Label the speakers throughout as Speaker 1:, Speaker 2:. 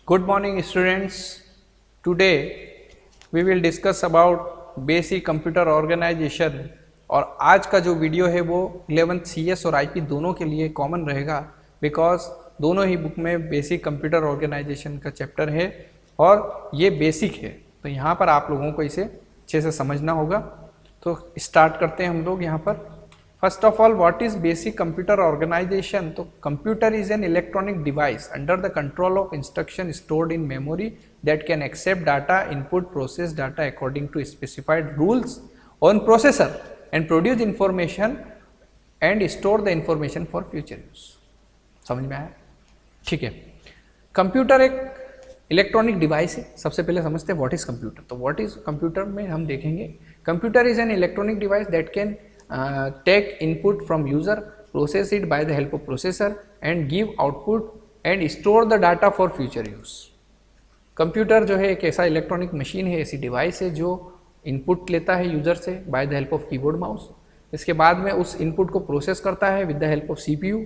Speaker 1: Good morning students. Today we will discuss about basic computer organization और आज का जो वीडियो है वो 11th CS और IP दोनों के लिए कॉमन रहेगा बिकॉज दोनों ही बुक में बेसिक कंप्यूटर ऑर्गेनाइजेशन का चैप्टर है और ये बेसिक है, तो यहाँ पर आप लोगों को इसे अच्छे से समझना होगा। तो स्टार्ट करते हैं हम लोग यहाँ पर। First of all, what is basic computer organisation? तो computer is an electronic device under the control of instruction stored in memory that can accept data input, process data according to specified rules on processor and produce information and store the information for future use. समझ में आया? ठीक है। Computer एक electronic device है। सबसे पहले समझते हैं व्हाट इज कंप्यूटर। तो व्हाट इज कंप्यूटर में हम देखेंगे, computer is an electronic device that can take input from user, process it by the help of processor and give output and store the data for future use। Computer जो है एक ऐसा electronic machine है, ऐसी device है जो input लेता है यूजर से bye the help of keyboard mouse. इसके बाद में उस इनपुट को प्रोसेस करता है with the help of CPU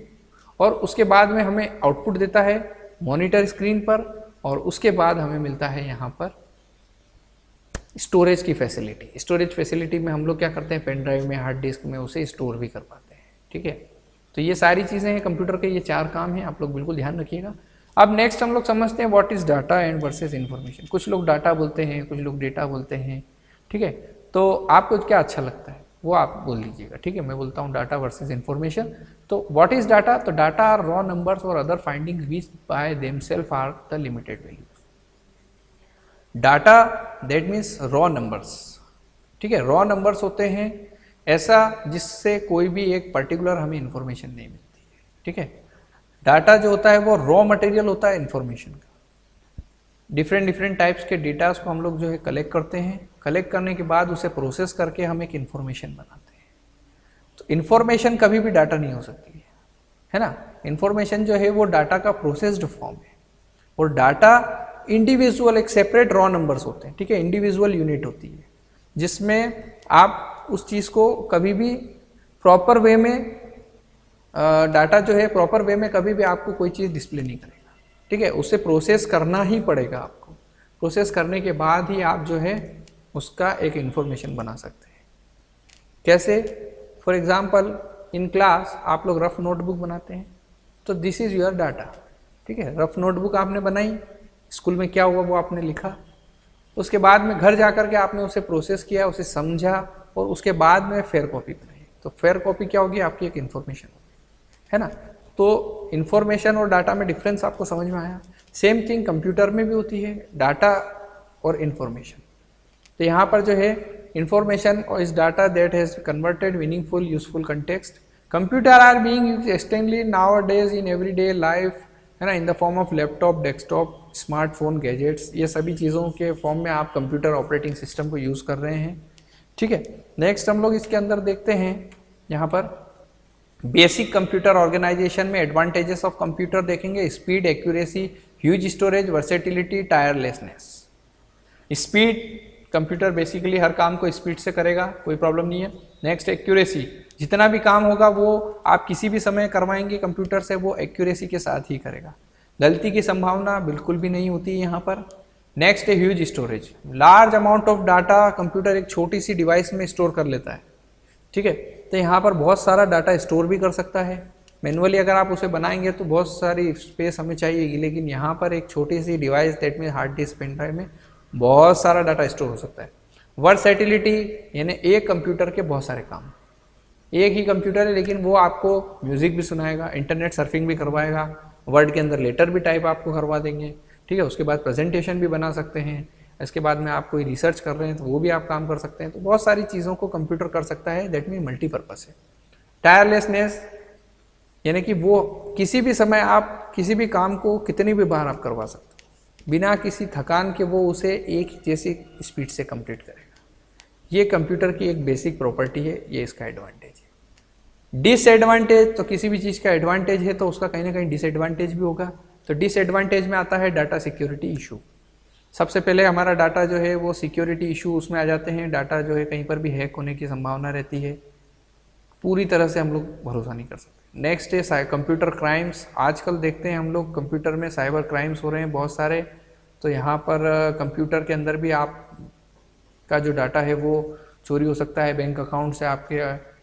Speaker 1: और उसके बाद में हमें आउटपुट देता है मॉनिटर स्क्रीन पर और उसके बाद हमें मिलता है यहाँ पर स्टोरेज की फैसिलिटी। स्टोरेज फैसिलिटी में हम लोग क्या करते हैं, पेन ड्राइव में, हार्ड डिस्क में उसे स्टोर भी कर पाते हैं। ठीक है, तो ये सारी चीज़ें हैं कंप्यूटर के, ये 4 काम हैं, आप लोग बिल्कुल ध्यान रखिएगा। अब नेक्स्ट हम लोग समझते हैं what is data and versus information. कुछ लोग डाटा बोलते हैं, कुछ लोग डेटा बोलते हैं। ठीक है, तो आपको क्या अच्छा लगता है वो आप बोल दीजिएगा। ठीक है, मैं बोलता हूँ डाटा वर्सेज इन्फॉर्मेशन। तो व्हाट इज डाटा? तो डाटा आर रॉ नंबर्स और other findings which by themselves are the limited value. Data that means raw numbers. ठीक है, रॉ नंबर्स होते हैं ऐसा जिससे कोई भी एक पर्टिकुलर हमें इंफॉर्मेशन नहीं मिलती है। ठीक है, डाटा जो होता है वो रॉ मटेरियल होता है इंफॉर्मेशन का। डिफरेंट टाइप्स के डेटास को हम लोग जो है कलेक्ट करते हैं, कलेक्ट करने के बाद उसे प्रोसेस करके हम एक इंफॉर्मेशन बनाते हैं। तो इंफॉर्मेशन कभी भी डाटा नहीं हो सकती है ना। इंफॉर्मेशन जो है वो डाटा का प्रोसेस्ड फॉर्म है और डाटा इंडिविजुअल एक सेपरेट रॉ नंबर्स होते हैं। ठीक है, इंडिविजुअल यूनिट होती है जिसमें आप उस चीज़ को कभी भी प्रॉपर वे में डाटा जो है प्रॉपर वे में कभी भी आपको कोई चीज़ डिस्प्ले नहीं करेगा। ठीक है, उसे प्रोसेस करना ही पड़ेगा आपको। प्रोसेस करने के बाद ही आप जो है उसका एक इंफॉर्मेशन बना सकते हैं। कैसे? फॉर एग्जाम्पल इन क्लास आप लोग रफ नोटबुक बनाते हैं, तो दिस इज योर डाटा। ठीक है, रफ नोटबुक आपने बनाई, स्कूल में क्या हुआ वो आपने लिखा, उसके बाद में घर जाकर के आपने उसे प्रोसेस किया, उसे समझा और उसके बाद में फेयर कॉपी बनाई। तो फेयर कॉपी क्या होगी? आपकी एक इन्फॉर्मेशन होगी, है ना। तो इन्फॉर्मेशन और डाटा में डिफरेंस आपको समझ में आया। सेम थिंग कंप्यूटर में भी होती है, डाटा और इन्फॉर्मेशन। तो यहाँ पर जो है इन्फॉर्मेशन और इस data that has converted meaningful useful context. Computer are being used extensively nowadays in everyday life, है ना, in the form of laptop, desktop, smartphone, gadgets. ये सभी चीज़ों के फॉर्म में आप कंप्यूटर ऑपरेटिंग सिस्टम को यूज़ कर रहे हैं। ठीक है, नेक्स्ट हम लोग इसके अंदर देखते हैं यहाँ पर बेसिक कंप्यूटर ऑर्गेनाइजेशन में एडवांटेजेस ऑफ कंप्यूटर देखेंगे। Speed, accuracy, huge storage, versatility, tirelessness. Speed, computer basically हर काम को स्पीड से करेगा, कोई प्रॉब्लम नहीं है। नेक्स्ट एक्यूरेसी, जितना भी काम होगा वो आप किसी भी समय करवाएंगे कंप्यूटर से, वो एक्यूरेसी के साथ ही करेगा, गलती की संभावना बिल्कुल भी नहीं होती है यहाँ पर। नेक्स्ट है huge storage, large amount of data computer एक छोटी सी डिवाइस में स्टोर कर लेता है। ठीक है, तो यहाँ पर बहुत सारा डाटा स्टोर भी कर सकता है। मैनुअली अगर आप उसे बनाएंगे तो बहुत सारी स्पेस हमें चाहिएगी, लेकिन यहाँ पर एक छोटी सी device that mean hard disk, pen drive में बहुत सारा डाटा स्टोर हो सकता है। वर्सेटिलिटी यानी एक कंप्यूटर के बहुत सारे काम, एक ही कंप्यूटर है लेकिन वो आपको म्यूजिक भी सुनाएगा, इंटरनेट सर्फिंग भी करवाएगा, वर्ड के अंदर लेटर भी टाइप आपको करवा देंगे। ठीक है, उसके बाद प्रेजेंटेशन भी बना सकते हैं। इसके बाद में आप कोई रिसर्च कर रहे हैं तो वो भी आप काम कर सकते हैं। तो बहुत सारी चीज़ों को कंप्यूटर कर सकता है, दैट मीन मल्टीपर्पज है। टायरलेसनेस यानी कि वो किसी भी समय आप किसी भी काम को कितनी भी बार आप करवा सकते हो बिना किसी थकान के, वो उसे एक जैसी स्पीड से कंप्लीट करेगा। ये कंप्यूटर की एक बेसिक प्रॉपर्टी है, ये इसका एडवांटेज है। डिसएडवांटेज, तो किसी भी चीज़ का एडवांटेज है तो उसका कहीं ना कहीं डिसएडवांटेज भी होगा। तो डिसएडवांटेज में आता है डाटा सिक्योरिटी इशू। सबसे पहले हमारा डाटा जो है वो सिक्योरिटी इशू उसमें आ जाते हैं। डाटा जो है कहीं पर भी हैक होने की संभावना रहती है, पूरी तरह से हम लोग भरोसा नहीं कर सकते। नेक्स्ट है कंप्यूटर क्राइम्स। आजकल देखते हैं हम लोग कंप्यूटर में साइबर क्राइम्स हो रहे हैं बहुत सारे। तो यहाँ पर कंप्यूटर के अंदर भी आप का जो डाटा है वो चोरी हो सकता है, बैंक अकाउंट से आपके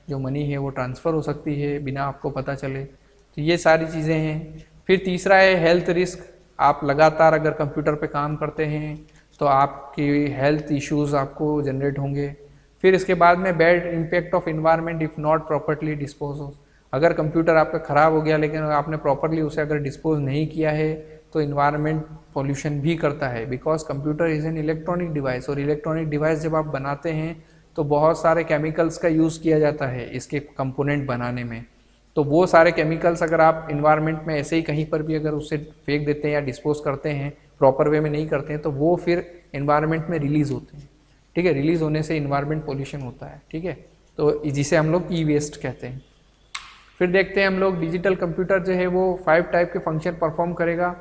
Speaker 1: जो मनी है वो ट्रांसफ़र हो सकती है बिना आपको पता चले। तो ये सारी चीज़ें हैं। फिर तीसरा है हेल्थ रिस्क। आप लगातार अगर कंप्यूटर पे काम करते हैं तो आपकी हेल्थ इश्यूज़ आपको जनरेट होंगे। फिर इसके बाद में bad impact of environment if not properly dispose of. अगर कंप्यूटर आपका ख़राब हो गया लेकिन आपने प्रॉपरली उसे अगर डिस्पोज नहीं किया है तो इन्वायरमेंट पॉल्यूशन भी करता है, because computer is an electronic device. और इलेक्ट्रॉनिक डिवाइस जब आप बनाते हैं तो बहुत सारे केमिकल्स का यूज़ किया जाता है इसके कंपोनेंट बनाने में। तो वो सारे केमिकल्स अगर आप इन्वायरमेंट में ऐसे ही कहीं पर भी अगर उससे फेंक देते हैं या डिस्पोज करते हैं, प्रॉपर वे में नहीं करते हैं, तो वो फिर इन्वायरमेंट में रिलीज़ होते हैं। ठीक है, रिलीज़ होने से इन्वायरमेंट पोल्यूशन होता है। ठीक है, तो जिसे हम लोग ई वेस्ट कहते हैं। फिर देखते हैं हम लोग डिजिटल कंप्यूटर जो है वो 5 टाइप के फंक्शन परफॉर्म करेगा।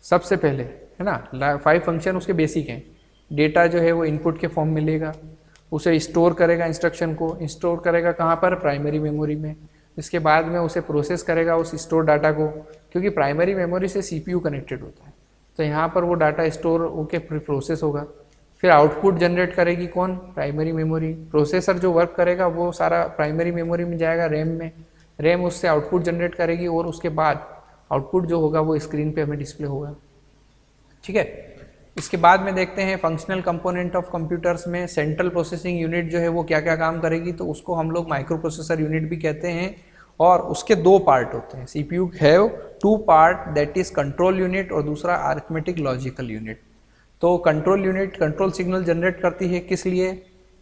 Speaker 1: सबसे पहले है ना 5 फंक्शन उसके बेसिक हैं। डेटा जो है वो इनपुट के फॉर्म में लेगा, उसे स्टोर करेगा, इंस्ट्रक्शन को स्टोर करेगा कहाँ पर, प्राइमरी मेमोरी में। इसके बाद में उसे प्रोसेस करेगा उस स्टोर डाटा को, क्योंकि प्राइमरी मेमोरी से सीपीयू कनेक्टेड होता है। तो यहाँ पर वो डाटा स्टोर होकर फिर प्रोसेस होगा। फिर आउटपुट जनरेट करेगी कौन, प्राइमरी मेमोरी। प्रोसेसर जो वर्क करेगा वो सारा प्राइमरी मेमोरी में जाएगा, रैम में। रैम उससे आउटपुट जनरेट करेगी और उसके बाद आउटपुट जो होगा वो स्क्रीन पे हमें डिस्प्ले होगा। ठीक है, इसके बाद में देखते हैं फंक्शनल कंपोनेंट ऑफ कंप्यूटर्स में सेंट्रल प्रोसेसिंग यूनिट जो है वो क्या क्या काम करेगी। तो उसको हम लोग माइक्रो प्रोसेसर यूनिट भी कहते हैं। और उसके 2 पार्ट होते हैं। CPU have 2 part, that is control unit और दूसरा अरिथमेटिक लॉजिकल यूनिट। तो control unit control signal generate करती है, किस लिए,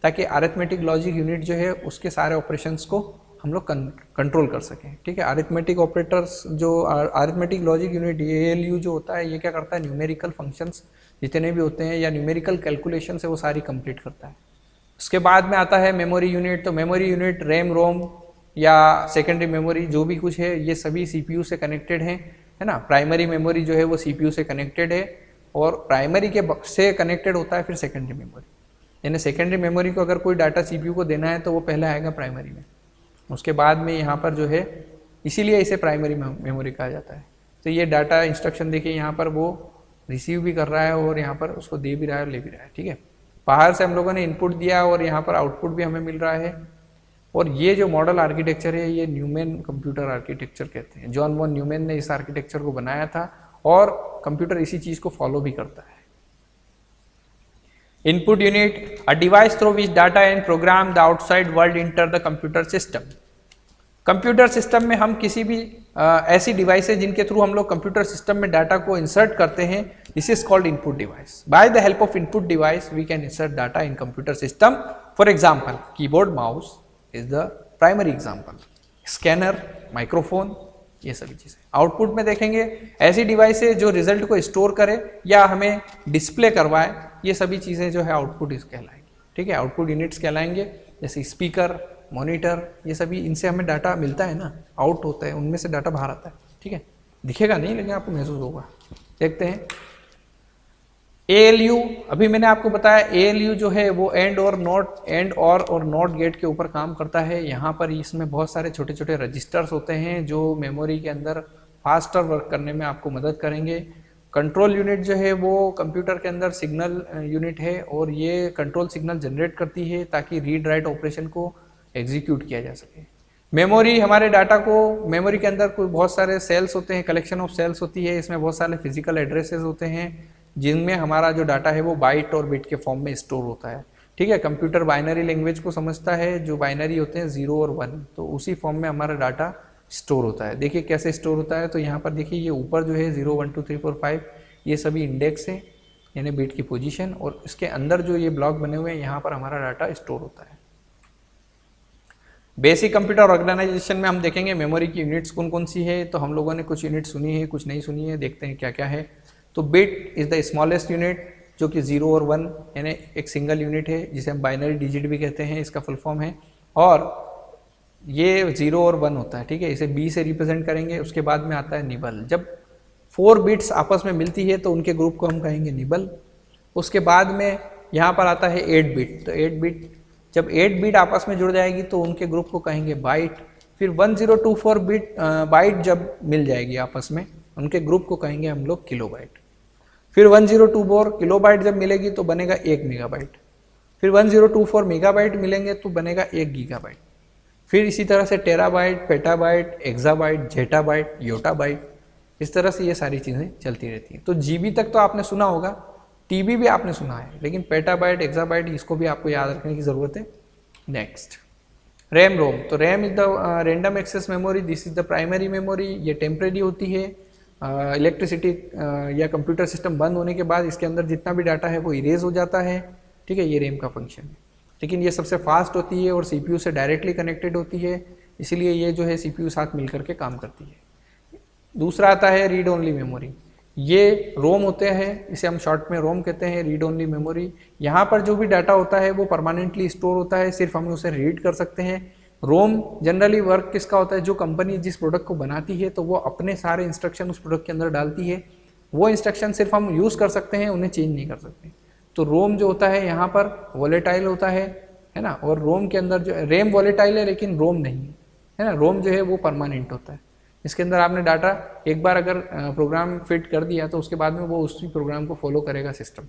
Speaker 1: ताकि अरिथमेटिक लॉजिक यूनिट जो है उसके सारे ऑपरेशंस को हम लोग कंट्रोल कर सकें। ठीक है, अरिथमेटिक ऑपरेटर्स जो अरिथमेटिक लॉजिक यूनिट एएलयू जो होता है ये क्या करता है, न्यूमेरिकल फंक्शंस जितने भी होते हैं या न्यूमेरिकल कैलकुलेशन से वो सारी कंप्लीट करता है। उसके बाद में आता है मेमोरी यूनिट। तो मेमोरी यूनिट रैम रोम या सेकेंडरी मेमोरी जो भी कुछ है ये सभी सीपीयू से कनेक्टेड हैं, है ना। प्राइमरी मेमोरी जो है वो सीपीयू से कनेक्टेड है और प्राइमरी के से कनेक्टेड होता है फिर सेकेंडरी मेमोरी। यानी सेकेंडरी मेमोरी को अगर कोई डाटा सीपीयू को देना है तो वो पहले आएगा प्राइमरी में, उसके बाद में यहाँ पर जो है, इसीलिए इसे प्राइमरी मेमोरी कहा जाता है। तो ये डाटा इंस्ट्रक्शन देखिए यहाँ पर वो रिसीव भी कर रहा है और यहाँ पर उसको दे भी रहा है और ले भी रहा है। ठीक है, बाहर से हम लोगों ने इनपुट दिया और यहाँ पर आउटपुट भी हमें मिल रहा है। और ये जो मॉडल आर्किटेक्चर है ये न्यूमैन कंप्यूटर आर्किटेक्चर कहते हैं। जॉन वॉन न्यूमैन ने इस आर्किटेक्चर को बनाया था और कंप्यूटर इसी चीज को फॉलो भी करता है। Input unit, a device through which data and program the outside world enter the computer system. Computer system में हम किसी भी ऐसी डिवाइस है जिनके थ्रू हम लोग कंप्यूटर सिस्टम में डाटा को इंसर्ट करते हैं, this is called input device. By the help of input device we can insert data in computer system. For example keyboard mouse is the primary example, scanner, microphone, ये सभी चीजें। Output में देखेंगे ऐसी device है जो रिजल्ट को store करे या हमें डिस्प्ले करवाए, ये सभी चीजें जो है आउटपुट कहलाएंगी। ठीक है, आउटपुट यूनिट्स कहलाएंगे, जैसे स्पीकर, मॉनिटर, ये सभी, इनसे हमें डाटा मिलता है ना, आउट होता है, उनमें से डाटा बाहर आता है। ठीक है, दिखेगा नहीं लेकिन आपको महसूस होगा। देखते हैं ALU। अभी मैंने आपको बताया ALU जो है वो एंड और नॉट गेट के ऊपर काम करता है। यहाँ पर इसमें बहुत सारे छोटे छोटे रजिस्टर्स होते हैं जो मेमोरी के अंदर फास्टर वर्क करने में आपको मदद करेंगे। कंट्रोल यूनिट जो है वो कंप्यूटर के अंदर सिग्नल यूनिट है और ये कंट्रोल सिग्नल जनरेट करती है ताकि रीड राइट ऑपरेशन को एग्जीक्यूट किया जा सके। मेमोरी हमारे डाटा को, मेमोरी के अंदर कोई बहुत सारे सेल्स होते हैं, कलेक्शन ऑफ सेल्स होती है, इसमें बहुत सारे फिजिकल एड्रेसेस होते हैं जिनमें हमारा जो डाटा है वो बाइट और बिट के फॉर्म में स्टोर होता है। ठीक है, कंप्यूटर बाइनरी लैंग्वेज को समझता है, जो बाइनरी होते हैं 0 और 1, तो उसी फॉर्म में हमारा डाटा स्टोर होता है। देखिए कैसे स्टोर होता है, तो यहाँ पर देखिए ये ऊपर जो है 0 1 2 3 4 5 ये सभी इंडेक्स है यानी बिट की पोजीशन, और इसके अंदर जो ये ब्लॉक बने हुए हैं यहाँ पर हमारा डाटा स्टोर होता है। बेसिक कंप्यूटर ऑर्गेनाइजेशन में हम देखेंगे मेमोरी की यूनिट्स कौन कौन सी है, तो हम लोगों ने कुछ यूनिट सुनी है कुछ नहीं सुनी है, देखते हैं क्या क्या है। तो bit is the smallest unit जो कि 0 और 1 यानी एक सिंगल यूनिट है जिसे हम बाइनरी डिजिट भी कहते हैं, इसका फुल फॉर्म है, और ये 0 और 1 होता है। ठीक है, इसे B से रिप्रेजेंट करेंगे। उसके बाद में आता है निबल। जब 4 बिट्स आपस में मिलती है तो उनके ग्रुप को हम कहेंगे निबल। उसके बाद में यहाँ पर आता है 8 बिट। तो 8 बिट, जब 8 बिट आपस में जुड़ जाएगी तो उनके ग्रुप को कहेंगे बाइट। फिर 1024 बिट बाइट जब मिल जाएगी आपस में, उनके ग्रुप को कहेंगे हम लोग किलोबाइट। फिर 1024 किलोबाइट जब मिलेगी तो बनेगा 1 मेगाबाइट। फिर 1024 मेगाबाइट मिलेंगे तो बनेगा 1 गीगाबाइट। फिर इसी तरह से terabyte, petabyte, exabyte, zettabyte, yottabyte, इस तरह से ये सारी चीज़ें चलती रहती हैं। तो जीबी तक तो आपने सुना होगा, टीबी भी आपने सुना है, लेकिन पेटाबाइट, एक्साबाइट इसको भी आपको याद रखने की ज़रूरत है। Next RAM ROM. तो RAM is the random access memory, this is the primary memory. ये टेम्परेरी होती है, इलेक्ट्रिसिटी या कंप्यूटर सिस्टम बंद होने के बाद इसके अंदर जितना भी डाटा है वो इरेज हो जाता है, ठीक है, ये रैम का फंक्शन है। लेकिन ये सबसे फास्ट होती है और सीपीयू से डायरेक्टली कनेक्टेड होती है, इसलिए ये जो है सीपीयू साथ मिलकर के काम करती है। दूसरा आता है रीड ओनली मेमोरी। ये रोम होते हैं, इसे हम शॉर्ट में रोम कहते हैं, रीड ओनली मेमोरी। यहाँ पर जो भी डाटा होता है वो परमानेंटली स्टोर होता है, सिर्फ हम उसे रीड कर सकते हैं। रोम जनरली वर्क किसका होता है, जो कंपनी जिस प्रोडक्ट को बनाती है तो वो अपने सारे इंस्ट्रक्शन उस प्रोडक्ट के अंदर डालती है, वो इंस्ट्रक्शन सिर्फ हम यूज़ कर सकते हैं, उन्हें चेंज नहीं कर सकते। तो रोम जो होता है यहाँ पर वॉलेटाइल होता है ना, और रोम के अंदर जो रैम वॉलेटाइल है लेकिन रोम नहीं है ना, रोम जो है वो परमानेंट होता है। इसके अंदर आपने डाटा एक बार अगर प्रोग्राम फिट कर दिया तो उसके बाद में वो उसी प्रोग्राम को फॉलो करेगा सिस्टम।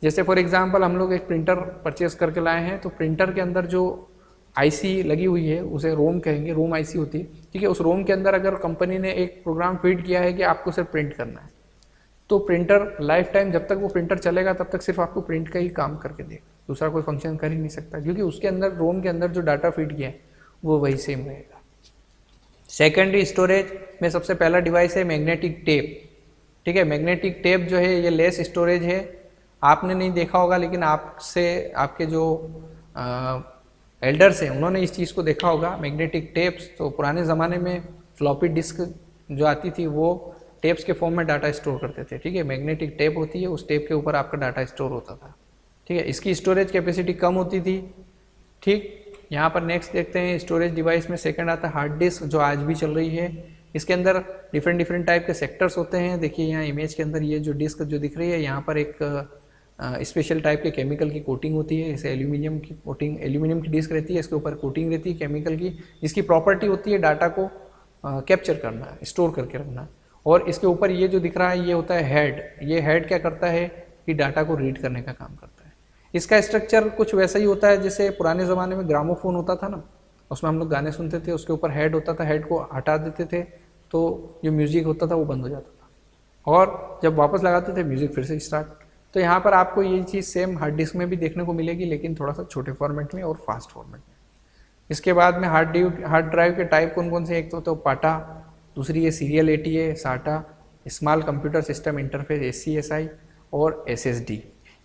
Speaker 1: जैसे फॉर एग्जांपल हम लोग एक प्रिंटर परचेस करके लाए हैं, तो प्रिंटर के अंदर जो आईसी लगी हुई है उसे रोम कहेंगे, रोम आईसी होती है, ठीक है। उस रोम के अंदर अगर कंपनी ने एक प्रोग्राम फिट किया है कि आपको सिर्फ प्रिंट करना है, तो प्रिंटर लाइफ टाइम जब तक वो प्रिंटर चलेगा तब तक सिर्फ आपको प्रिंट का ही काम करके देगा, दूसरा कोई फंक्शन कर ही नहीं सकता, क्योंकि उसके अंदर रोम के अंदर जो डाटा फिट किया है वो वही सेम रहेगा। सेकेंडरी स्टोरेज में सबसे पहला डिवाइस है मैग्नेटिक टेप, ठीक है। मैग्नेटिक टेप जो है ये लेस स्टोरेज है, आपने नहीं देखा होगा लेकिन आपसे आपके जो एल्डर्स हैं उन्होंने इस चीज़ को देखा होगा। मैग्नेटिक टेप्स तो पुराने ज़माने में फ्लॉपी डिस्क जो आती थी वो टेप्स के फॉर्म में डाटा स्टोर करते थे, ठीक है। मैग्नेटिक टेप होती है, उस टेप के ऊपर आपका डाटा स्टोर होता था, ठीक है। इसकी स्टोरेज कैपेसिटी कम होती थी, ठीक। यहाँ पर नेक्स्ट देखते हैं स्टोरेज डिवाइस में सेकंड आता है हार्ड डिस्क, जो आज भी चल रही है। इसके अंदर डिफरेंट टाइप के सेक्टर्स होते हैं। देखिए यहाँ इमेज के अंदर ये जो डिस्क जो दिख रही है, यहाँ पर एक स्पेशल टाइप के केमिकल की कोटिंग होती है, इसे एल्यूमिनियम की कोटिंग, एल्यूमिनियम की डिस्क रहती है, इसके ऊपर कोटिंग रहती है केमिकल की। इसकी प्रॉपर्टी होती है डाटा को कैप्चर करना, स्टोर करके रखना। और इसके ऊपर ये जो दिख रहा है ये होता है हेड। ये हेड क्या करता है कि डाटा को रीड करने का काम करता है। इसका स्ट्रक्चर कुछ वैसा ही होता है जैसे पुराने ज़माने में ग्रामोफोन होता था ना, उसमें हम लोग गाने सुनते थे, उसके ऊपर हेड होता था, हेड को हटा देते थे तो जो म्यूजिक होता था वो बंद हो जाता था, और जब वापस लगाते थे म्यूजिक फिर से स्टार्ट। तो यहाँ पर आपको ये चीज़ सेम हार्ड डिस्क में भी देखने को मिलेगी, लेकिन थोड़ा सा छोटे फॉर्मेट में और फास्ट फॉर्मेट में। इसके बाद में हार्ड ड्राइव के टाइप कौन कौन से, एक तो पाटा, दूसरी है सीरियल ATA, साटा, small computer system interface SCSI और SSD।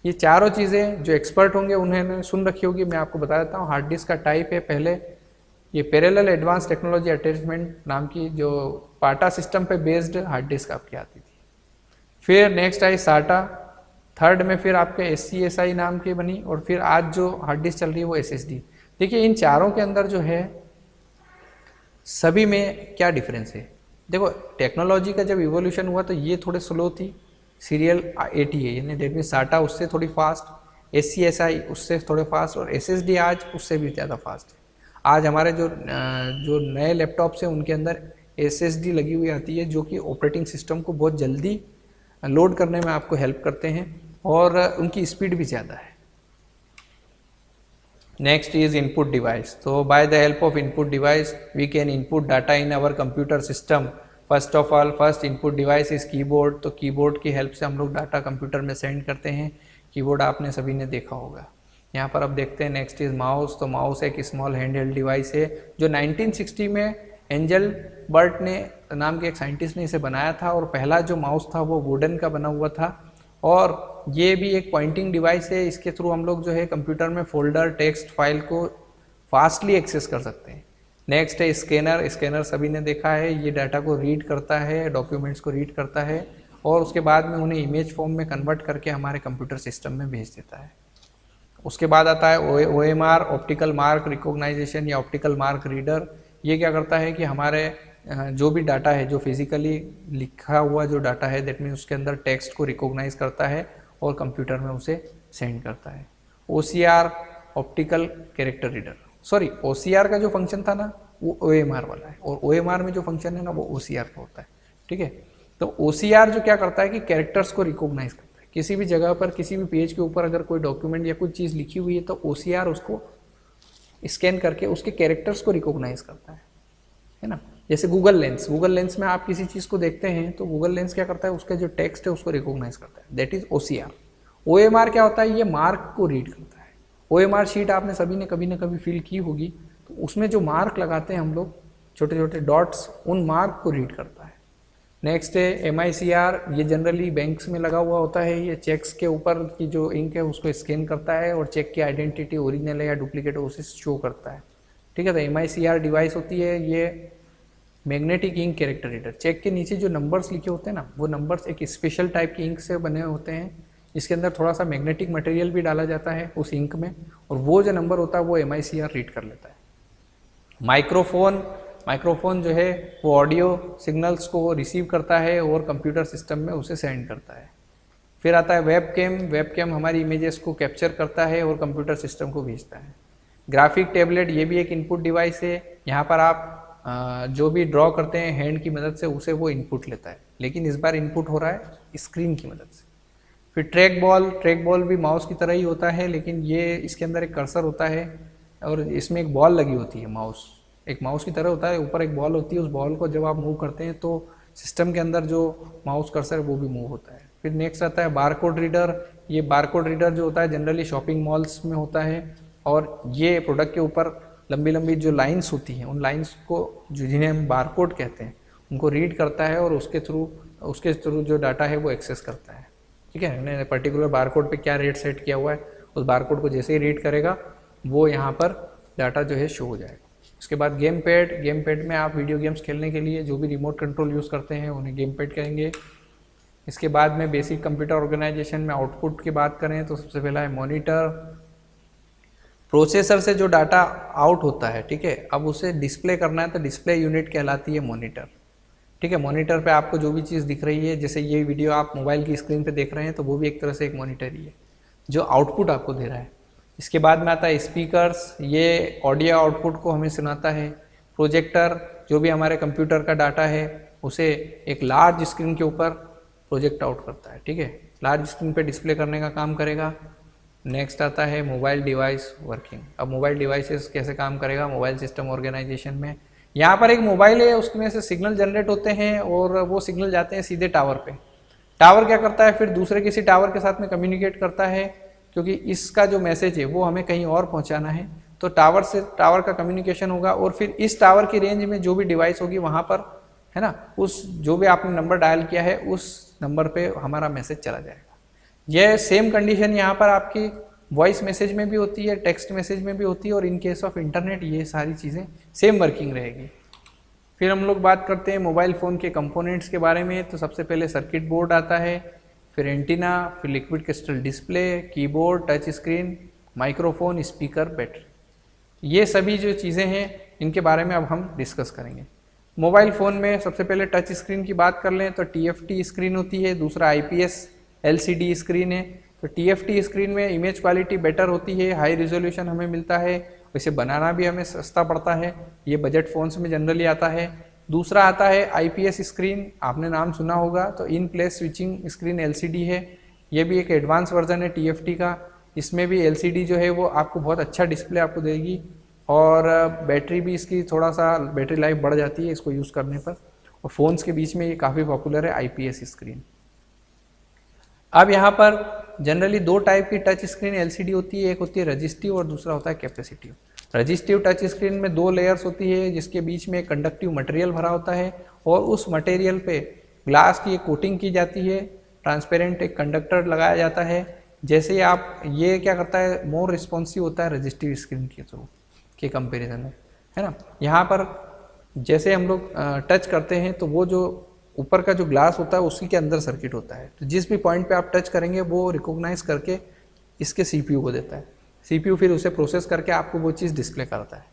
Speaker 1: ये चारों चीज़ें जो एक्सपर्ट होंगे उन्होंने सुन रखी होगी, मैं आपको बता देता हूँ। हार्ड डिस्क का टाइप है पहले ये पैरेलल एडवांस टेक्नोलॉजी अटैचमेंट नाम की जो पाटा सिस्टम पे बेस्ड हार्ड डिस्क आपकी आती थी। फिर नेक्स्ट आई साटा, थर्ड में फिर आपके SCSI नाम की बनी, और फिर आज जो हार्ड डिस्क चल रही है वो SSD। देखिए इन चारों के अंदर जो है सभी में क्या डिफरेंस है। देखो टेक्नोलॉजी का जब इवोल्यूशन हुआ तो ये थोड़े स्लो थी, सीरियल ATA यानी डेट मीन साटा उससे थोड़ी फास्ट, SCSI उससे थोड़े फास्ट, और SSD आज उससे भी ज़्यादा फास्ट है। आज हमारे जो नए लैपटॉप्स हैं उनके अंदर SSD लगी हुई आती है, जो कि ऑपरेटिंग सिस्टम को बहुत जल्दी लोड करने में आपको हेल्प करते हैं और उनकी स्पीड भी ज़्यादा है। Next is input device. तो by the help of input device we can input data in our computer system. First of all first input device is keyboard. तो कीबोर्ड की हेल्प से हम लोग डाटा कंप्यूटर में सेंड करते हैं। Keyboard आपने सभी ने देखा होगा। यहाँ पर अब देखते हैं नेक्स्ट इज माउस। तो माउस एक स्मॉल हैंडहेल्ड डिवाइस है जो 1960 में एंजल बर्ट ने नाम के एक साइंटिस्ट ने इसे बनाया था, और पहला जो माउस था वो वुडन का बना हुआ था, और ये भी एक पॉइंटिंग डिवाइस है। इसके थ्रू हम लोग जो है कंप्यूटर में फोल्डर, टेक्स्ट फाइल को फास्टली एक्सेस कर सकते हैं। नेक्स्ट है स्कैनर। स्कैनर सभी ने देखा है, ये डाटा को रीड करता है, डॉक्यूमेंट्स को रीड करता है, और उसके बाद में उन्हें इमेज फॉर्म में कन्वर्ट करके हमारे कंप्यूटर सिस्टम में भेज देता है। उसके बाद आता है OMR, ऑप्टिकल मार्क रिकॉग्नाइजेशन या ऑप्टिकल मार्क रीडर। ये क्या करता है कि हमारे जो भी डाटा है, जो फिजिकली लिखा हुआ जो डाटा है, दैट मीन उसके अंदर टेक्स्ट को रिकॉग्नाइज करता है और कंप्यूटर में उसे सेंड करता है। OCR, optical character reader. Sorry, OCR का जो फंक्शन था ना वो OMR वाला है, और OMR में जो फंक्शन है ना वो OCR का होता है, ठीक है। तो OCR जो क्या करता है कि कैरेक्टर्स को रिकॉग्नाइज करता है, किसी भी जगह पर किसी भी पेज के ऊपर अगर कोई डॉक्यूमेंट या कुछ चीज़ लिखी हुई है तो OCR उसको स्कैन करके उसके कैरेक्टर्स को रिकॉग्नाइज करता है ना। जैसे गूगल लेंस में आप किसी चीज़ को देखते हैं तो गूगल लेंस क्या करता है, उसका जो टेक्स्ट है उसको रिकॉग्नाइज करता है, दैट इज OCR। OMR क्या होता है, ये मार्क को रीड करता है। OMR शीट आपने सभी ने कभी ना कभी फिल की होगी, तो उसमें जो मार्क लगाते हैं हम लोग, छोटे छोटे डॉट्स, उन मार्क को रीड करता है। नेक्स्ट है MICR, ये जनरली बैंक्स में लगा हुआ होता है, ये चेक्स के ऊपर की जो इंक है उसको स्कैन करता है और चेक की आइडेंटिटी ओरिजिनल है या डुप्लीकेट है उसे शो करता है, ठीक है। तो MICR डिवाइस होती है, ये magnetic ink character reader. Cheque के नीचे जो नंबर्स लिखे होते हैं ना, वो नंबर्स एक स्पेशल टाइप की इंक से बने होते हैं, इसके अंदर थोड़ा सा मैग्नेटिक मटेरियल भी डाला जाता है उस इंक में, और वो जो नंबर होता है वो MICR रीड कर लेता है। माइक्रोफोन जो है वो ऑडियो सिग्नल्स को रिसीव करता है और कंप्यूटर सिस्टम में उसे सेंड करता है। फिर आता है वेबकैम हमारी इमेजेस को कैप्चर करता है और कंप्यूटर सिस्टम को भेजता है। ग्राफिक टैबलेट, ये भी एक इनपुट डिवाइस है, यहाँ पर आप जो भी ड्रॉ करते हैं हैंड की मदद से उसे वो इनपुट लेता है, लेकिन इस बार इनपुट हो रहा है स्क्रीन की मदद से। फिर ट्रैक बॉल भी माउस की तरह ही होता है, लेकिन ये इसके अंदर एक कर्सर होता है और इसमें एक बॉल लगी होती है। एक माउस की तरह होता है, ऊपर एक बॉल होती है, उस बॉल को जब आप मूव करते हैं तो सिस्टम के अंदर जो माउस कर्सर है वो भी मूव होता है। फिर नेक्स्ट आता है बारकोड रीडर। ये बारकोड रीडर जो होता है जनरली शॉपिंग मॉल्स में होता है, और ये प्रोडक्ट के ऊपर लंबी लंबी जो लाइंस होती हैं उन लाइंस को, जो जिन्हें हम बारकोड कहते हैं, उनको रीड करता है और उसके थ्रू जो डाटा है वो एक्सेस करता है, ठीक है। हमने पर्टिकुलर बारकोड पे क्या रेट सेट किया हुआ है, उस बारकोड को जैसे ही रीड करेगा वो यहाँ पर डाटा जो है शो हो जाएगा। उसके बाद गेम पैड में आप वीडियो गेम्स खेलने के लिए जो भी रिमोट कंट्रोल यूज़ करते हैं उन्हें गेम पैड कहेंगे। इसके बाद में बेसिक कंप्यूटर ऑर्गेनाइजेशन में आउटपुट की बात करें तो सबसे पहला है मॉनिटर। प्रोसेसर से जो डाटा आउट होता है, ठीक है, अब उसे डिस्प्ले करना है तो डिस्प्ले यूनिट कहलाती है मॉनिटर, ठीक है। मॉनिटर पे आपको जो भी चीज़ दिख रही है, जैसे ये वीडियो आप मोबाइल की स्क्रीन पे देख रहे हैं तो वो भी एक तरह से एक मॉनिटर ही है जो आउटपुट आपको दे रहा है। इसके बाद में आता है स्पीकर्स, ये ऑडियो आउटपुट को हमें सुनाता है। प्रोजेक्टर, जो भी हमारे कंप्यूटर का डाटा है उसे एक लार्ज स्क्रीन के ऊपर प्रोजेक्ट आउट करता है, ठीक है, लार्ज स्क्रीन पे डिस्प्ले करने का काम करेगा। नेक्स्ट आता है मोबाइल डिवाइस वर्किंग। अब मोबाइल डिवाइसेस कैसे काम करेगा मोबाइल सिस्टम ऑर्गेनाइजेशन में, यहाँ पर एक मोबाइल है, उसमें से सिग्नल जनरेट होते हैं और वो सिग्नल जाते हैं सीधे टावर पे। टावर क्या करता है, फिर दूसरे किसी टावर के साथ में कम्युनिकेट करता है, क्योंकि इसका जो मैसेज है वो हमें कहीं और पहुंचाना है, तो टावर से टावर का कम्युनिकेशन होगा और फिर इस टावर की रेंज में जो भी डिवाइस होगी वहाँ पर, है ना, उस जो भी आपने नंबर डायल किया है उस नंबर पे हमारा मैसेज चला जाएगा। यह सेम कंडीशन यहाँ पर आपकी वॉइस मैसेज में भी होती है, टेक्स्ट मैसेज में भी होती है, और इन केस ऑफ इंटरनेट ये सारी चीज़ें सेम वर्किंग रहेगी। फिर हम लोग बात करते हैं मोबाइल फ़ोन के कंपोनेंट्स के बारे में, तो सबसे पहले सर्किट बोर्ड आता है, फिर एंटीना, फिर liquid crystal display, keyboard, touch screen, microphone, speaker, battery, ये सभी जो चीज़ें हैं इनके बारे में अब हम डिस्कस करेंगे। मोबाइल फ़ोन में सबसे पहले टच स्क्रीन की बात कर लें तो TFT स्क्रीन होती है, दूसरा IPS LCD स्क्रीन है। तो TFT स्क्रीन में इमेज क्वालिटी बेटर होती है, हाई रिजोल्यूशन हमें मिलता है, वैसे बनाना भी हमें सस्ता पड़ता है, ये बजट फ़ोन्स में जनरली आता है। दूसरा आता है IPS स्क्रीन, आपने नाम सुना होगा, तो in place switching screen LCD है, ये भी एक एडवांस वर्जन है TFT का। इसमें भी LCD जो है वो आपको बहुत अच्छा डिस्प्ले आपको देगी, और बैटरी भी इसकी थोड़ा सा बैटरी लाइफ बढ़ जाती है इसको यूज़ करने पर, और फ़ोन्स के बीच में ये काफ़ी पॉपुलर है IPS स्क्रीन। अब यहाँ पर जनरली दो टाइप की टच स्क्रीन LCD होती है, एक होती है रजिस्टिव और दूसरा होता है कैपेसिटिव। रजिस्टिव टच स्क्रीन में दो लेयर्स होती है, जिसके बीच में एक कंडक्टिव मटेरियल भरा होता है और उस मटेरियल पे ग्लास की एक कोटिंग की जाती है, ट्रांसपेरेंट एक कंडक्टर लगाया जाता है। जैसे ही आप, ये क्या करता है, मोर रिस्पॉन्सिव होता है रजिस्टिव स्क्रीन के थ्रू के कंपेरिजन में, है ना। यहाँ पर जैसे हम लोग टच करते हैं तो वो जो ऊपर का जो ग्लास होता है उसी के अंदर सर्किट होता है, तो जिस भी पॉइंट पे आप टच करेंगे वो रिकॉग्नाइज करके इसके CPU को देता है, CPU फिर उसे प्रोसेस करके आपको वो चीज़ डिस्प्ले करता है।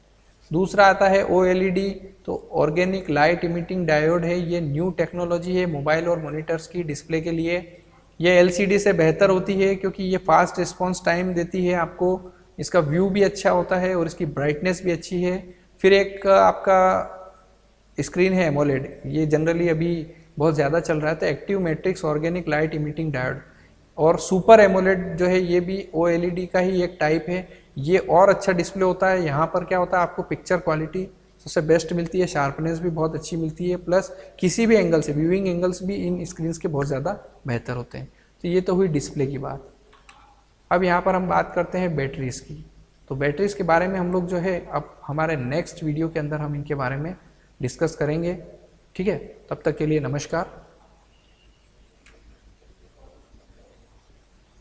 Speaker 1: दूसरा आता है OLED, तो ऑर्गेनिक लाइट इमिटिंग डायोड है, ये न्यू टेक्नोलॉजी है मोबाइल और मॉनिटर्स की डिस्प्ले के लिए। ये LCD से बेहतर होती है क्योंकि ये फास्ट रिस्पॉन्स टाइम देती है आपको, इसका व्यू भी अच्छा होता है और इसकी ब्राइटनेस भी अच्छी है। फिर एक आपका स्क्रीन है एमोलेड, ये जनरली अभी बहुत ज़्यादा चल रहा है, तो active matrix organic light emitting diode. और सुपर एमोलेड जो है ये भी OLED का ही एक टाइप है, ये और अच्छा डिस्प्ले होता है। यहाँ पर क्या होता है, आपको पिक्चर क्वालिटी सबसे बेस्ट मिलती है, शार्पनेस भी बहुत अच्छी मिलती है, प्लस किसी भी एंगल से व्यूइंग एंगल्स भी इन स्क्रीन्स के बहुत ज़्यादा बेहतर होते हैं। तो ये तो हुई डिस्प्ले की बात। अब यहाँ पर हम बात करते हैं बैटरीज की। तो बैटरीज के बारे में हम लोग जो है अब हमारे नेक्स्ट वीडियो के अंदर हम इनके बारे में डिस्कस करेंगे। ठीक है, तब तक के लिए नमस्कार।